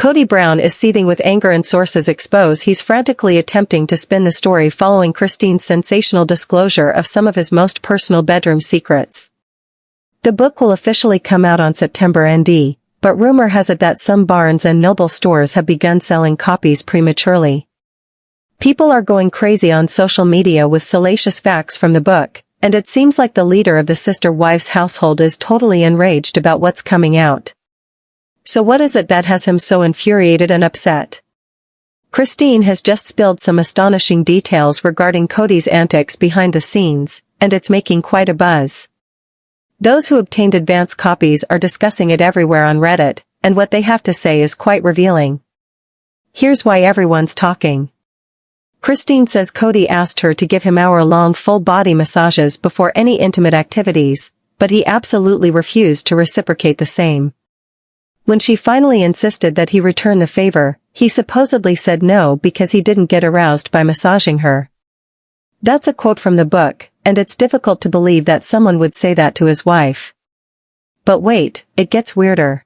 Kody Brown is seething with anger and sources expose he's frantically attempting to spin the story following Christine's sensational disclosure of some of his most personal bedroom secrets. The book will officially come out on September ND, but rumor has it that some Barnes & Noble stores have begun selling copies prematurely. People are going crazy on social media with salacious facts from the book, and it seems like the leader of the sister-wife's household is totally enraged about what's coming out. So what is it that has him so infuriated and upset? Christine has just spilled some astonishing details regarding Kody's antics behind the scenes, and it's making quite a buzz. Those who obtained advance copies are discussing it everywhere on Reddit, and what they have to say is quite revealing. Here's why everyone's talking. Christine says Kody asked her to give him hour-long full-body massages before any intimate activities, but he absolutely refused to reciprocate the same. When she finally insisted that he return the favor, he supposedly said no because he didn't get aroused by massaging her. That's a quote from the book, and it's difficult to believe that someone would say that to his wife. But wait, it gets weirder.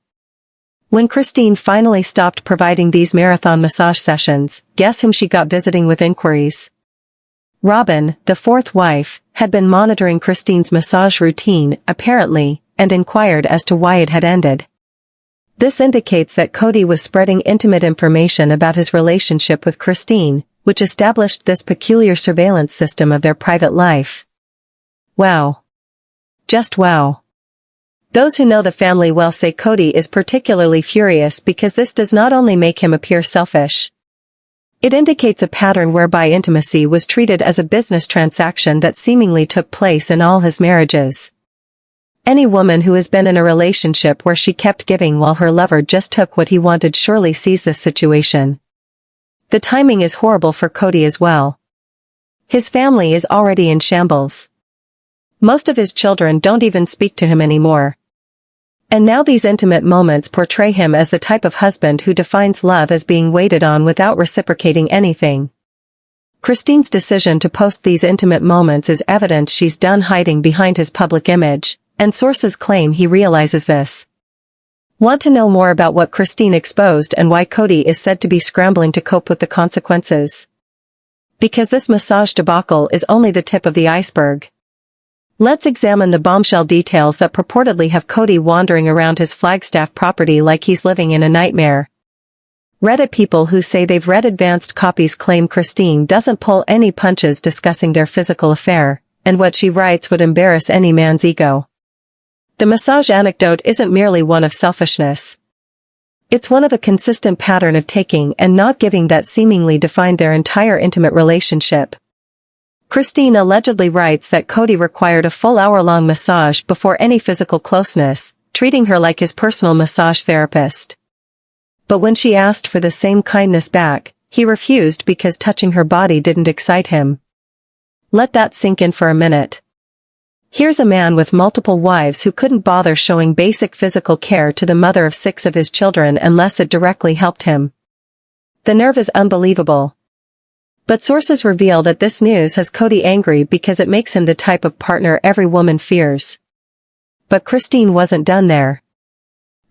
When Christine finally stopped providing these marathon massage sessions, guess whom she got visiting with inquiries? Robin, the fourth wife, had been monitoring Christine's massage routine, apparently, and inquired as to why it had ended. This indicates that Kody was spreading intimate information about his relationship with Christine, which established this peculiar surveillance system of their private life. Wow. Just wow. Those who know the family well say Kody is particularly furious because this does not only make him appear selfish. It indicates a pattern whereby intimacy was treated as a business transaction that seemingly took place in all his marriages. Any woman who has been in a relationship where she kept giving while her lover just took what he wanted surely sees this situation. The timing is horrible for Kody as well. His family is already in shambles. Most of his children don't even speak to him anymore. And now these intimate moments portray him as the type of husband who defines love as being waited on without reciprocating anything. Christine's decision to post these intimate moments is evidence she's done hiding behind his public image, and sources claim he realizes this. Want to know more about what Christine exposed and why Kody is said to be scrambling to cope with the consequences? Because this massage debacle is only the tip of the iceberg. Let's examine the bombshell details that purportedly have Kody wandering around his Flagstaff property like he's living in a nightmare. Reddit people who say they've read advanced copies claim Christine doesn't pull any punches discussing their physical affair, and what she writes would embarrass any man's ego. The massage anecdote isn't merely one of selfishness. It's one of a consistent pattern of taking and not giving that seemingly defined their entire intimate relationship. Christine allegedly writes that Kody required a full hour-long massage before any physical closeness, treating her like his personal massage therapist. But when she asked for the same kindness back, he refused because touching her body didn't excite him. Let that sink in for a minute. Here's a man with multiple wives who couldn't bother showing basic physical care to the mother of 6 of his children unless it directly helped him. The nerve is unbelievable. But sources reveal that this news has Kody angry because it makes him the type of partner every woman fears. But Christine wasn't done there.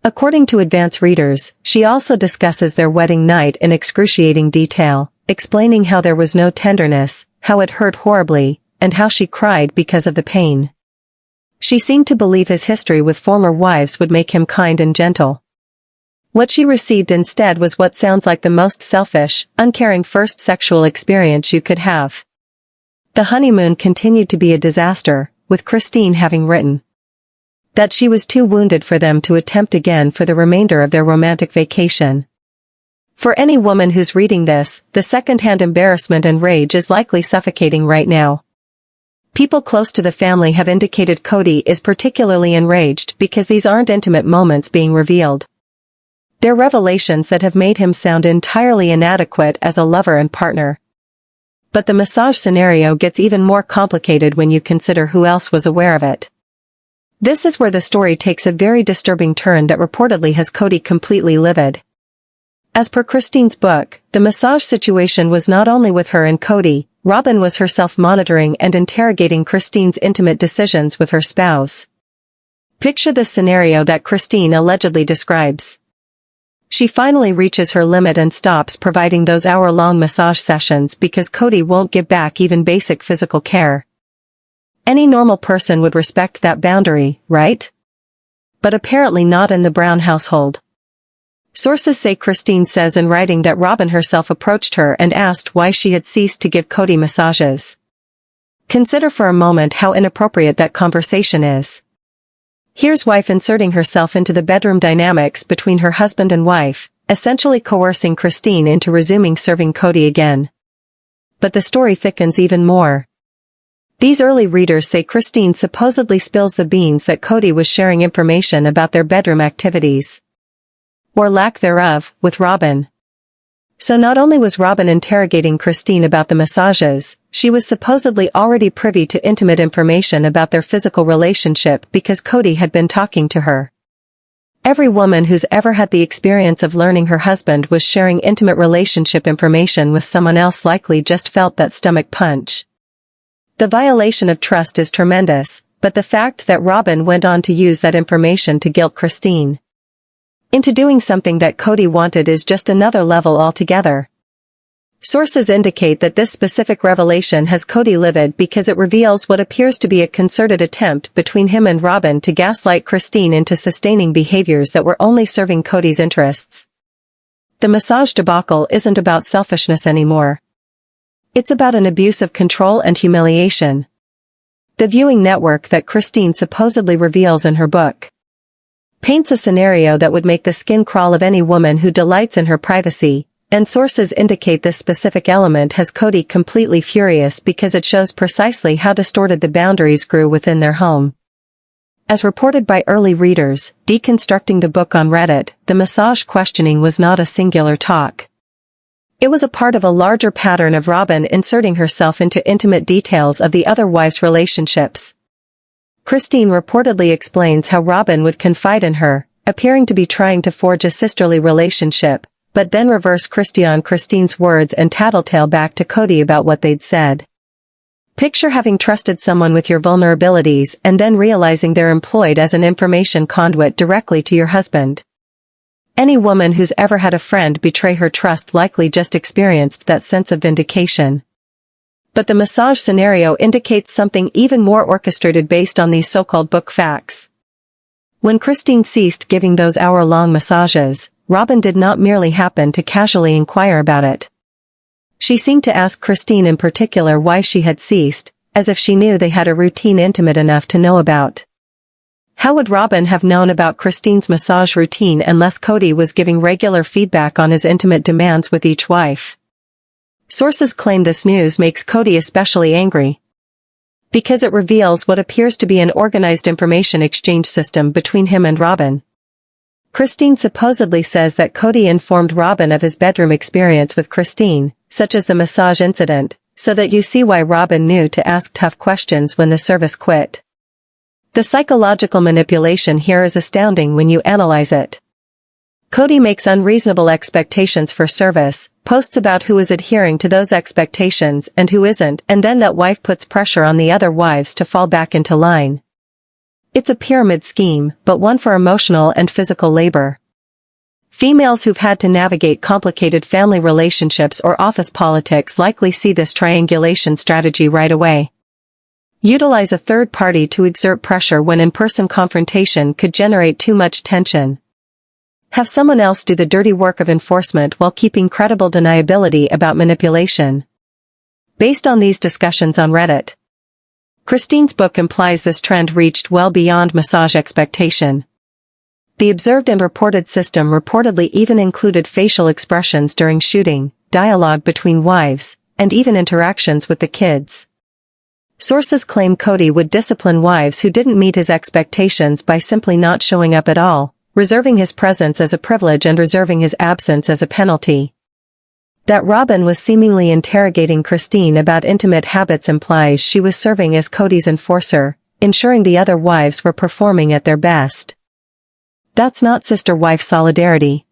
According to advance readers, she also discusses their wedding night in excruciating detail, explaining how there was no tenderness, how it hurt horribly, and how she cried because of the pain. She seemed to believe his history with former wives would make him kind and gentle. What she received instead was what sounds like the most selfish, uncaring first sexual experience you could have. The honeymoon continued to be a disaster, with Christine having written that she was too wounded for them to attempt again for the remainder of their romantic vacation. For any woman who's reading this, the second-hand embarrassment and rage is likely suffocating right now. People close to the family have indicated Kody is particularly enraged because these aren't intimate moments being revealed. They're revelations that have made him sound entirely inadequate as a lover and partner. But the massage scenario gets even more complicated when you consider who else was aware of it. This is where the story takes a very disturbing turn that reportedly has Kody completely livid. As per Christine's book, the massage situation was not only with her and Kody. Robin was herself monitoring and interrogating Christine's intimate decisions with her spouse. Picture the scenario that Christine allegedly describes. She finally reaches her limit and stops providing those hour-long massage sessions because Kody won't give back even basic physical care. Any normal person would respect that boundary, right? But apparently not in the Brown household. Sources say Christine says in writing that Robin herself approached her and asked why she had ceased to give Kody massages. Consider for a moment how inappropriate that conversation is. Here's wife inserting herself into the bedroom dynamics between her husband and wife, essentially coercing Christine into resuming serving Kody again. But the story thickens even more. These early readers say Christine supposedly spills the beans that Kody was sharing information about their bedroom activities, or lack thereof, with Robin. So not only was Robin interrogating Christine about the massages, she was supposedly already privy to intimate information about their physical relationship because Kody had been talking to her. Every woman who's ever had the experience of learning her husband was sharing intimate relationship information with someone else likely just felt that stomach punch. The violation of trust is tremendous, but the fact that Robin went on to use that information to guilt Christine into doing something that Kody wanted is just another level altogether. Sources indicate that this specific revelation has Kody livid because it reveals what appears to be a concerted attempt between him and Robin to gaslight Christine into sustaining behaviors that were only serving Kody's interests. The massage debacle isn't about selfishness anymore. It's about an abuse of control and humiliation. The viewing network that Christine supposedly reveals in her book paints a scenario that would make the skin crawl of any woman who delights in her privacy, and sources indicate this specific element has Kody completely furious because it shows precisely how distorted the boundaries grew within their home. As reported by early readers, deconstructing the book on Reddit, the massage questioning was not a singular talk. It was a part of a larger pattern of Robin inserting herself into intimate details of the other wives' relationships. Christine reportedly explains how Robin would confide in her, appearing to be trying to forge a sisterly relationship, but then reverse Christine's words and tattletale back to Kody about what they'd said. Picture having trusted someone with your vulnerabilities and then realizing they're employed as an information conduit directly to your husband. Any woman who's ever had a friend betray her trust likely just experienced that sense of vindication. But the massage scenario indicates something even more orchestrated based on these so-called book facts. When Christine ceased giving those hour-long massages, Robin did not merely happen to casually inquire about it. She seemed to ask Christine in particular why she had ceased, as if she knew they had a routine intimate enough to know about. How would Robin have known about Christine's massage routine unless Kody was giving regular feedback on his intimate demands with each wife? Sources claim this news makes Kody especially angry, because it reveals what appears to be an organized information exchange system between him and Robin. Christine supposedly says that Kody informed Robin of his bedroom experience with Christine, such as the massage incident, so that you see why Robin knew to ask tough questions when the service quit. The psychological manipulation here is astounding when you analyze it. Kody makes unreasonable expectations for service, posts about who is adhering to those expectations and who isn't, and then that wife puts pressure on the other wives to fall back into line. It's a pyramid scheme, but one for emotional and physical labor. Females who've had to navigate complicated family relationships or office politics likely see this triangulation strategy right away. Utilize a third party to exert pressure when in-person confrontation could generate too much tension. Have someone else do the dirty work of enforcement while keeping credible deniability about manipulation. Based on these discussions on Reddit, Christine's book implies this trend reached well beyond massage expectation. The observed and reported system reportedly even included facial expressions during shooting, dialogue between wives, and even interactions with the kids. Sources claim Kody would discipline wives who didn't meet his expectations by simply not showing up at all, reserving his presence as a privilege and reserving his absence as a penalty. That Robin was seemingly interrogating Christine about intimate habits implies she was serving as Kody's enforcer, ensuring the other wives were performing at their best. That's not sister-wife solidarity.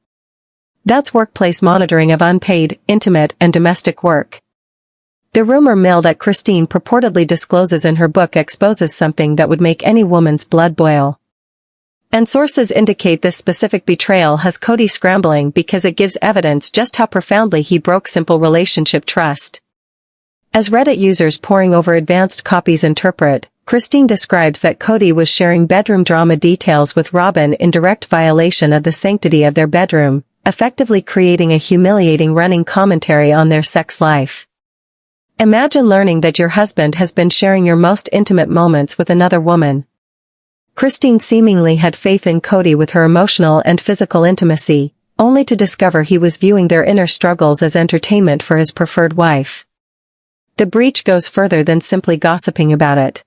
That's workplace monitoring of unpaid, intimate, and domestic work. The rumor mill that Christine purportedly discloses in her book exposes something that would make any woman's blood boil. And sources indicate this specific betrayal has Kody scrambling because it gives evidence just how profoundly he broke simple relationship trust. As Reddit users poring over advanced copies interpret, Christine describes that Kody was sharing bedroom drama details with Robyn in direct violation of the sanctity of their bedroom, effectively creating a humiliating running commentary on their sex life. Imagine learning that your husband has been sharing your most intimate moments with another woman. Christine seemingly had faith in Kody with her emotional and physical intimacy, only to discover he was viewing their inner struggles as entertainment for his preferred wife. The breach goes further than simply gossiping about it.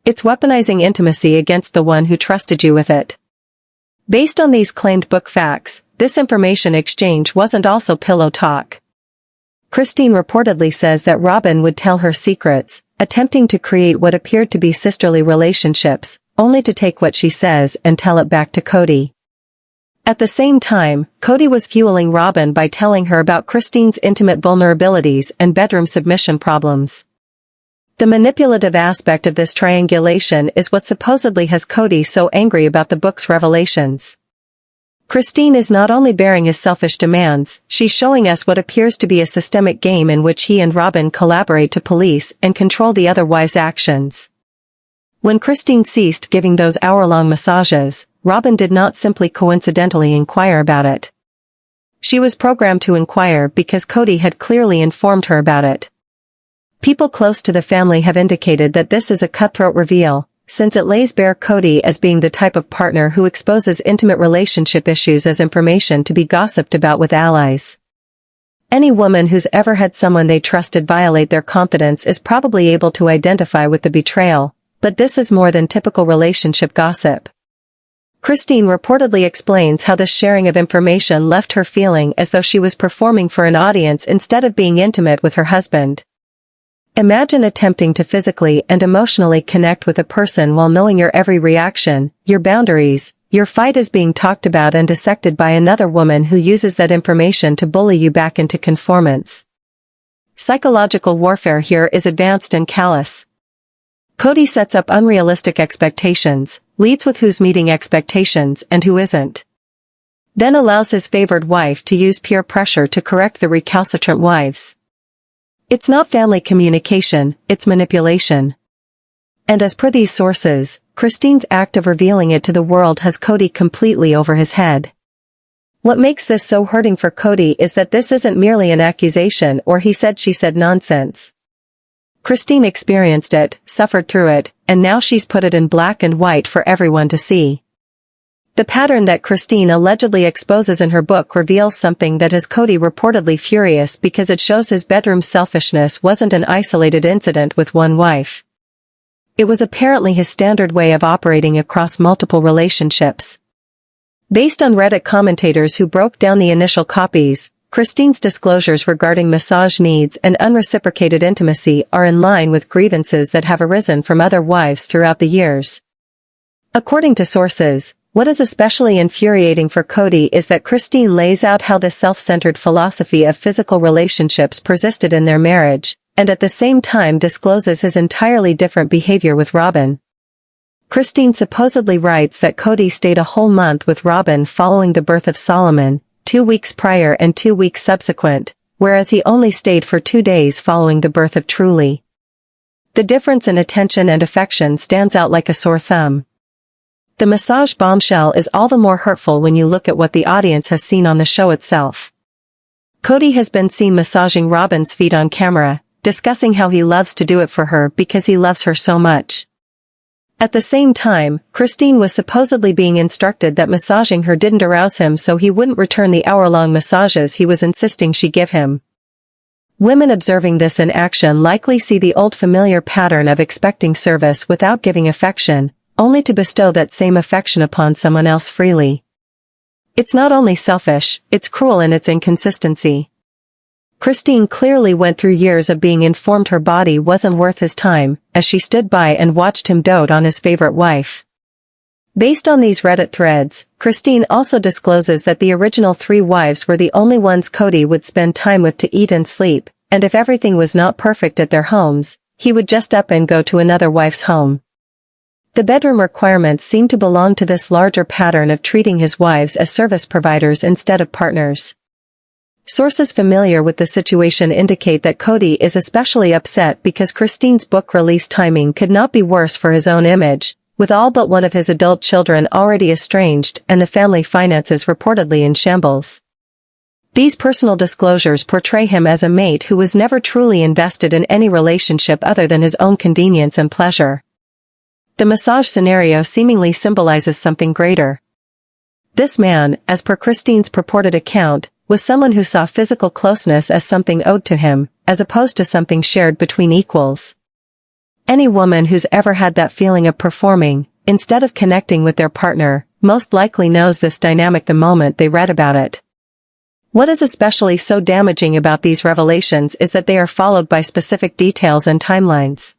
It's weaponizing intimacy against the one who trusted you with it. Based on these claimed book facts, this information exchange wasn't also pillow talk. Christine reportedly says that Robyn would tell her secrets, attempting to create what appeared to be sisterly relationships, only to take what she says and tell it back to Kody. At the same time, Kody was fueling Robyn by telling her about Christine's intimate vulnerabilities and bedroom submission problems. The manipulative aspect of this triangulation is what supposedly has Kody so angry about the book's revelations. Christine is not only bearing his selfish demands, she's showing us what appears to be a systemic game in which he and Robyn collaborate to police and control the other wife's actions. When Christine ceased giving those hour-long massages, Robyn did not simply coincidentally inquire about it. She was programmed to inquire because Kody had clearly informed her about it. People close to the family have indicated that this is a cutthroat reveal, since it lays bare Kody as being the type of partner who exposes intimate relationship issues as information to be gossiped about with allies. Any woman who's ever had someone they trusted violate their confidence is probably able to identify with the betrayal, but this is more than typical relationship gossip. Christine reportedly explains how this sharing of information left her feeling as though she was performing for an audience instead of being intimate with her husband. Imagine attempting to physically and emotionally connect with a person while knowing your every reaction, your boundaries, your fight is being talked about and dissected by another woman who uses that information to bully you back into conformance. Psychological warfare here is advanced and callous. Kody sets up unrealistic expectations, leads with who's meeting expectations and who isn't. Then allows his favored wife to use peer pressure to correct the recalcitrant wives. It's not family communication, it's manipulation. And as per these sources, Christine's act of revealing it to the world has Kody completely over his head. What makes this so hurting for Kody is that this isn't merely an accusation or he said she said nonsense. Christine experienced it, suffered through it, and now she's put it in black and white for everyone to see. The pattern that Christine allegedly exposes in her book reveals something that has Kody reportedly furious because it shows his bedroom selfishness wasn't an isolated incident with one wife. It was apparently his standard way of operating across multiple relationships. Based on Reddit commentators who broke down the initial copies, Christine's disclosures regarding massage needs and unreciprocated intimacy are in line with grievances that have arisen from other wives throughout the years. According to sources, what is especially infuriating for Kody is that Christine lays out how this self-centered philosophy of physical relationships persisted in their marriage, and at the same time discloses his entirely different behavior with Robyn. Christine supposedly writes that Kody stayed a whole month with Robyn following the birth of Solomon, 2 weeks prior and 2 weeks subsequent, whereas he only stayed for 2 days following the birth of Truly. The difference in attention and affection stands out like a sore thumb. The massage bombshell is all the more hurtful when you look at what the audience has seen on the show itself. Kody has been seen massaging Robyn's feet on camera, discussing how he loves to do it for her because he loves her so much. At the same time, Christine was supposedly being instructed that massaging her didn't arouse him so he wouldn't return the hour-long massages he was insisting she give him. Women observing this in action likely see the old familiar pattern of expecting service without giving affection, only to bestow that same affection upon someone else freely. It's not only selfish, it's cruel in its inconsistency. Christine clearly went through years of being informed her body wasn't worth his time, as she stood by and watched him dote on his favorite wife. Based on these Reddit threads, Christine also discloses that the original 3 wives were the only ones Kody would spend time with to eat and sleep, and if everything was not perfect at their homes, he would just up and go to another wife's home. The bedroom requirements seem to belong to this larger pattern of treating his wives as service providers instead of partners. Sources familiar with the situation indicate that Kody is especially upset because Christine's book release timing could not be worse for his own image, with all but one of his adult children already estranged and the family finances reportedly in shambles. These personal disclosures portray him as a mate who was never truly invested in any relationship other than his own convenience and pleasure. The massage scenario seemingly symbolizes something greater. This man, as per Christine's purported account, was someone who saw physical closeness as something owed to him, as opposed to something shared between equals. Any woman who's ever had that feeling of performing, instead of connecting with their partner, most likely knows this dynamic the moment they read about it. What is especially so damaging about these revelations is that they are followed by specific details and timelines,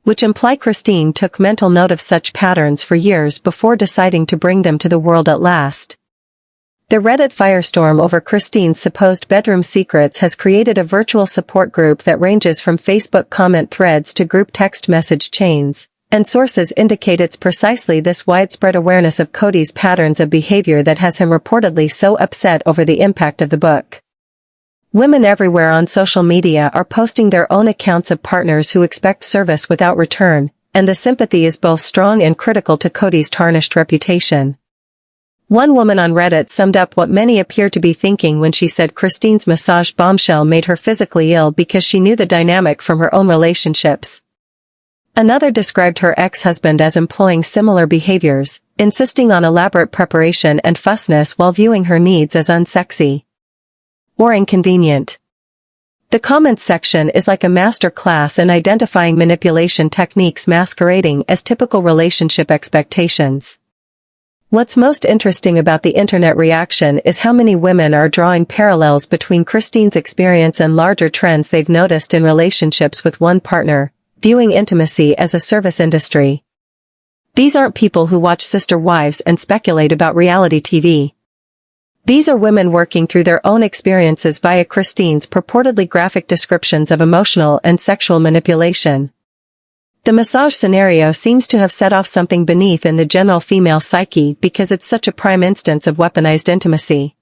which imply Christine took mental note of such patterns for years before deciding to bring them to the world at last. The Reddit firestorm over Christine's supposed bedroom secrets has created a virtual support group that ranges from Facebook comment threads to group text message chains, and sources indicate it's precisely this widespread awareness of Kody's patterns of behavior that has him reportedly so upset over the impact of the book. Women everywhere on social media are posting their own accounts of partners who expect service without return, and the sympathy is both strong and critical to Kody's tarnished reputation. One woman on Reddit summed up what many appear to be thinking when she said Christine's massage bombshell made her physically ill because she knew the dynamic from her own relationships. Another described her ex-husband as employing similar behaviors, insisting on elaborate preparation and fussness while viewing her needs as unsexy or inconvenient. The comments section is like a master class in identifying manipulation techniques masquerading as typical relationship expectations. What's most interesting about the internet reaction is how many women are drawing parallels between Christine's experience and larger trends they've noticed in relationships with one partner, viewing intimacy as a service industry. These aren't people who watch Sister Wives and speculate about reality TV. These are women working through their own experiences via Christine's purportedly graphic descriptions of emotional and sexual manipulation. The massage scenario seems to have set off something beneath in the general female psyche because it's such a prime instance of weaponized intimacy.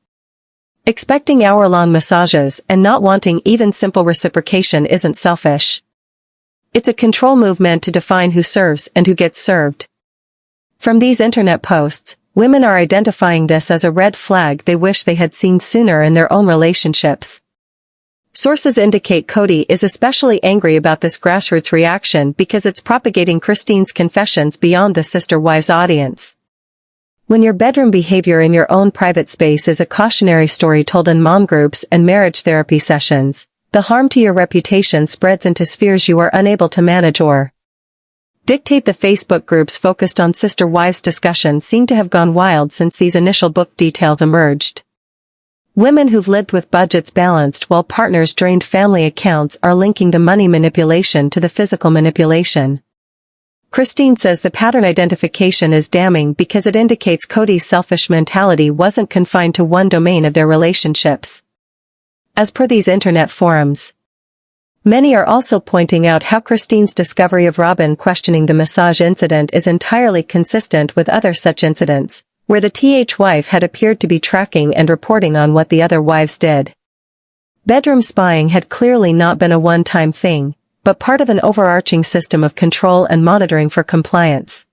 Expecting hour-long massages and not wanting even simple reciprocation isn't selfish. It's a control move meant to define who serves and who gets served. From these internet posts, women are identifying this as a red flag they wish they had seen sooner in their own relationships. Sources indicate Kody is especially angry about this grassroots reaction because it's propagating Christine's confessions beyond the Sister Wives audience. When your bedroom behavior in your own private space is a cautionary story told in mom groups and marriage therapy sessions, the harm to your reputation spreads into spheres you are unable to manage or dictate. The Facebook groups focused on Sister Wives discussion seem to have gone wild since these initial book details emerged. Women who've lived with budgets balanced while partners drained family accounts are linking the money manipulation to the physical manipulation. Christine says the pattern identification is damning because it indicates Kody's selfish mentality wasn't confined to one domain of their relationships. As per these internet forums, many are also pointing out how Christine's discovery of Robin questioning the massage incident is entirely consistent with other such incidents, where the wife had appeared to be tracking and reporting on what the other wives did. Bedroom spying had clearly not been a one-time thing, but part of an overarching system of control and monitoring for compliance.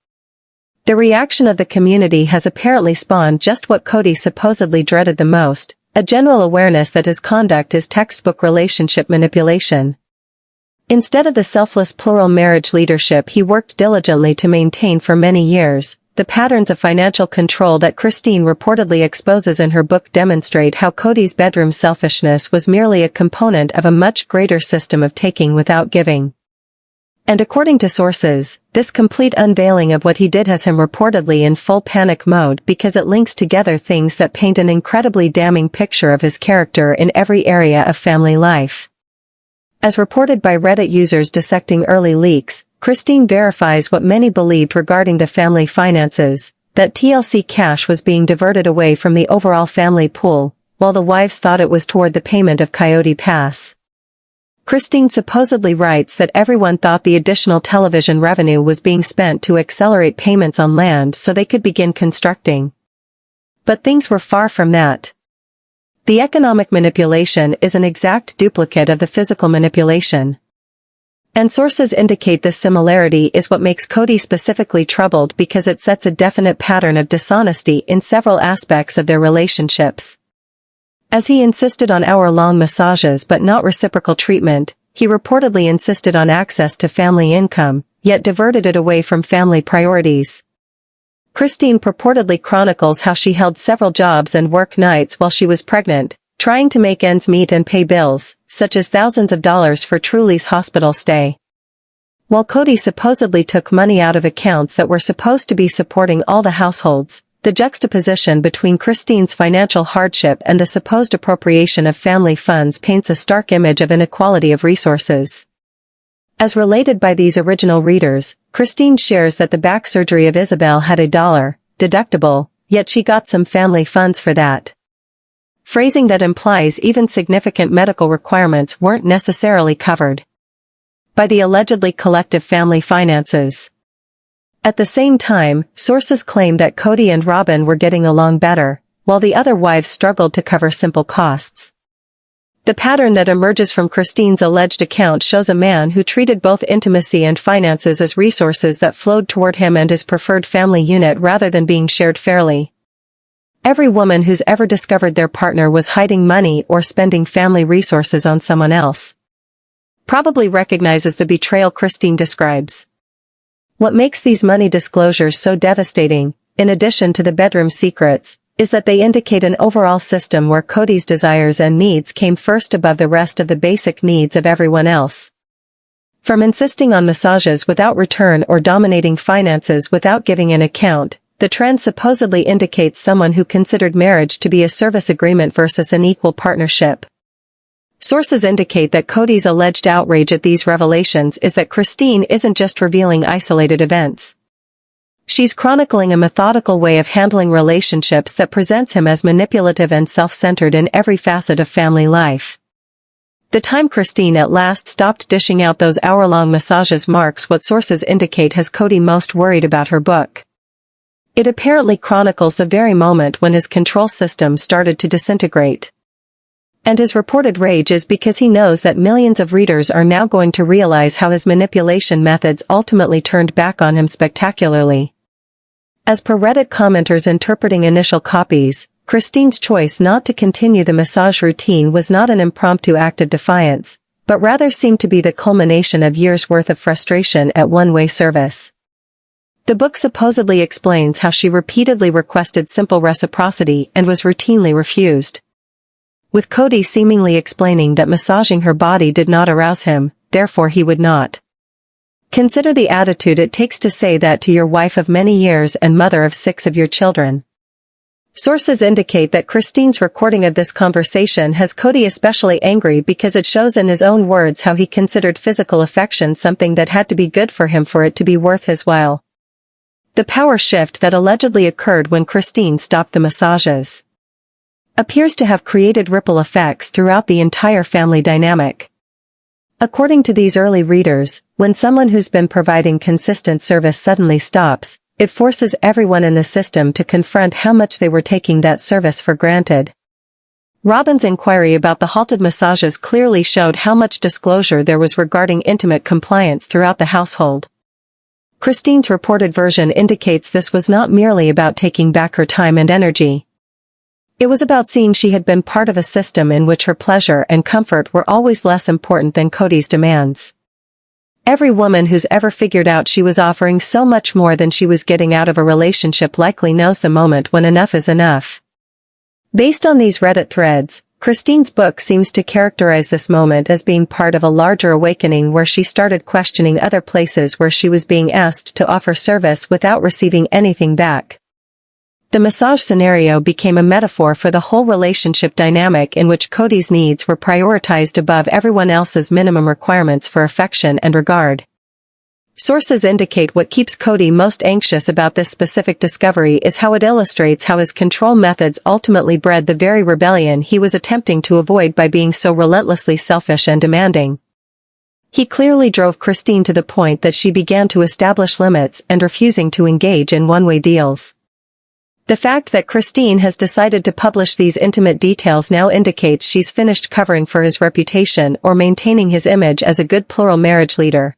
The reaction of the community has apparently spawned just what Kody supposedly dreaded the most, a general awareness that his conduct is textbook relationship manipulation. Instead of the selfless plural marriage leadership he worked diligently to maintain for many years, the patterns of financial control that Christine reportedly exposes in her book demonstrate how Kody's bedroom selfishness was merely a component of a much greater system of taking without giving. And according to sources, this complete unveiling of what he did has him reportedly in full panic mode because it links together things that paint an incredibly damning picture of his character in every area of family life. As reported by Reddit users dissecting early leaks, Christine verifies what many believed regarding the family finances, that TLC cash was being diverted away from the overall family pool, while the wives thought it was toward the payment of Coyote Pass. Christine supposedly writes that everyone thought the additional television revenue was being spent to accelerate payments on land so they could begin constructing. But things were far from that. The economic manipulation is an exact duplicate of the physical manipulation. And sources indicate this similarity is what makes Kody specifically troubled because it sets a definite pattern of dishonesty in several aspects of their relationships. As he insisted on hour-long massages but not reciprocal treatment, he reportedly insisted on access to family income, yet diverted it away from family priorities. Christine purportedly chronicles how she held several jobs and work nights while she was pregnant, trying to make ends meet and pay bills, such as thousands of dollars for Truly's hospital stay. While Kody supposedly took money out of accounts that were supposed to be supporting all the households, the juxtaposition between Christine's financial hardship and the supposed appropriation of family funds paints a stark image of inequality of resources. As related by these original readers, Christine shares that the back surgery of Isabel had $1 deductible, yet she got some family funds for that. Phrasing that implies even significant medical requirements weren't necessarily covered by the allegedly collective family finances. At the same time, sources claim that Kody and Robin were getting along better, while the other wives struggled to cover simple costs. The pattern that emerges from Christine's alleged account shows a man who treated both intimacy and finances as resources that flowed toward him and his preferred family unit rather than being shared fairly. Every woman who's ever discovered their partner was hiding money or spending family resources on someone else probably recognizes the betrayal Christine describes. What makes these money disclosures so devastating, in addition to the bedroom secrets, is that they indicate an overall system where Kody's desires and needs came first above the rest of the basic needs of everyone else. From insisting on massages without return or dominating finances without giving an account, the trend supposedly indicates someone who considered marriage to be a service agreement versus an equal partnership. Sources indicate that Kody's alleged outrage at these revelations is that Christine isn't just revealing isolated events. She's chronicling a methodical way of handling relationships that presents him as manipulative and self-centered in every facet of family life. The time Christine at last stopped dishing out those hour-long massages marks what sources indicate has Kody most worried about her book. It apparently chronicles the very moment when his control system started to disintegrate. And his reported rage is because he knows that millions of readers are now going to realize how his manipulation methods ultimately turned back on him spectacularly. As per Reddit commenters interpreting initial copies, Christine's choice not to continue the massage routine was not an impromptu act of defiance, but rather seemed to be the culmination of years' worth of frustration at one-way service. The book supposedly explains how she repeatedly requested simple reciprocity and was routinely refused, with Kody seemingly explaining that massaging her body did not arouse him, therefore he would not. Consider the attitude it takes to say that to your wife of many years and mother of 6 of your children. Sources indicate that Christine's recording of this conversation has Kody especially angry because it shows in his own words how he considered physical affection something that had to be good for him for it to be worth his while. The power shift that allegedly occurred when Christine stopped the massages appears to have created ripple effects throughout the entire family dynamic. According to these early readers, when someone who's been providing consistent service suddenly stops, it forces everyone in the system to confront how much they were taking that service for granted. Robin's inquiry about the halted massages clearly showed how much disclosure there was regarding intimate compliance throughout the household. Christine's reported version indicates this was not merely about taking back her time and energy. It was about seeing she had been part of a system in which her pleasure and comfort were always less important than Kody's demands. Every woman who's ever figured out she was offering so much more than she was getting out of a relationship likely knows the moment when enough is enough. Based on these Reddit threads, Christine's book seems to characterize this moment as being part of a larger awakening where she started questioning other places where she was being asked to offer service without receiving anything back. The massage scenario became a metaphor for the whole relationship dynamic in which Kody's needs were prioritized above everyone else's minimum requirements for affection and regard. Sources indicate what keeps Kody most anxious about this specific discovery is how it illustrates how his control methods ultimately bred the very rebellion he was attempting to avoid by being so relentlessly selfish and demanding. He clearly drove Christine to the point that she began to establish limits and refusing to engage in one-way deals. The fact that Christine has decided to publish these intimate details now indicates she's finished covering for his reputation or maintaining his image as a good plural marriage leader.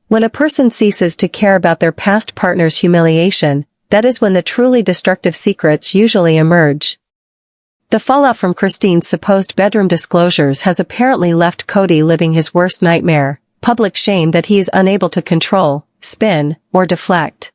When a person ceases to care about their past partner's humiliation, that is when the truly destructive secrets usually emerge. The fallout from Christine's supposed bedroom disclosures has apparently left Kody living his worst nightmare, public shame that he is unable to control, spin, or deflect.